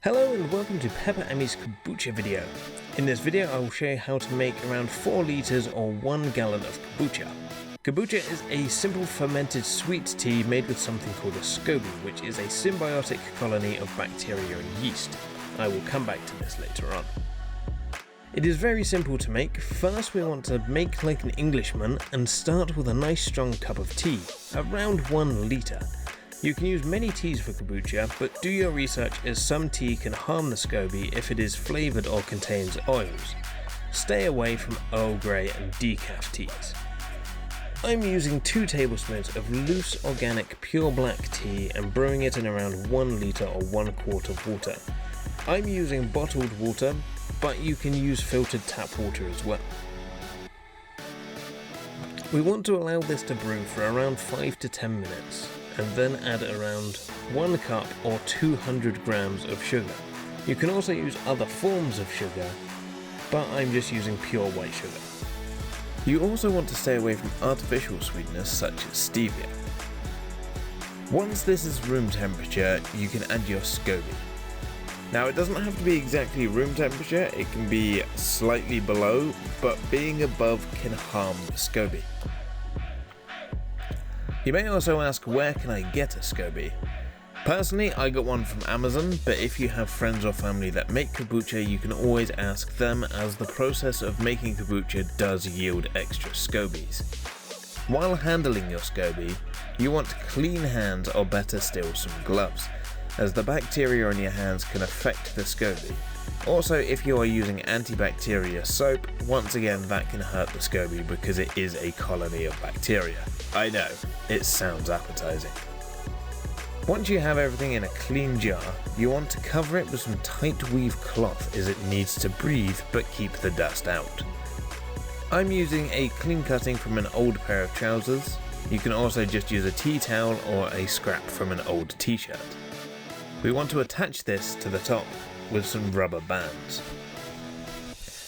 Hello and welcome to PepperAmmy's Kombucha video. In this video I will show you how to make around 4 litres or 1 gallon of kombucha. Kombucha is a simple fermented sweet tea made with something called a scoby, which is a symbiotic colony of bacteria and yeast. I will come back to this later on. It is very simple to make. First we want to make like an Englishman and start with a nice strong cup of tea, around 1 litre. You can use many teas for kombucha, but do your research as some tea can harm the scoby if it is flavoured or contains oils. Stay away from Earl Grey and decaf teas. I'm using 2 tablespoons of loose organic pure black tea and brewing it in around 1 litre or 1/4 of water. I'm using bottled water, but you can use filtered tap water as well. We want to allow this to brew for around 5 to 10 minutes. And then add around 1 cup or 200 grams of sugar. You can also use other forms of sugar, but I'm just using pure white sugar. You also want to stay away from artificial sweeteners such as stevia. Once this is room temperature, you can add your scoby. Now it doesn't have to be exactly room temperature, it can be slightly below, but being above can harm the scoby. You may also ask, where can I get a scoby? Personally, I got one from Amazon, but if you have friends or family that make kombucha, you can always ask them, as the process of making kombucha does yield extra scobies. While handling your scoby, you want clean hands, or better still some gloves, as the bacteria on your hands can affect the scoby. Also, if you are using antibacterial soap, once again that can hurt the scoby because it is a colony of bacteria. I know, it sounds appetizing. Once you have everything in a clean jar, you want to cover it with some tight weave cloth as it needs to breathe but keep the dust out. I'm using a clean cutting from an old pair of trousers. You can also just use a tea towel or a scrap from an old t-shirt. We want to attach this to the top with some rubber bands.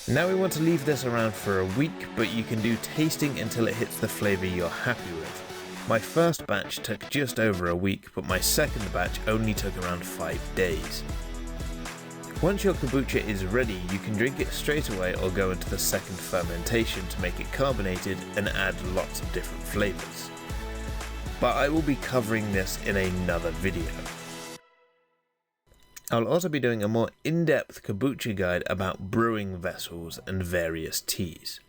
Now we want to leave this around for a week, but you can do tasting until it hits the flavour you're happy with. My first batch took just over a week, but my second batch only took around 5 days. Once your kombucha is ready, you can drink it straight away or go into the second fermentation to make it carbonated and add lots of different flavours. But I will be covering this in another video. I'll also be doing a more in-depth kombucha guide about brewing vessels and various teas.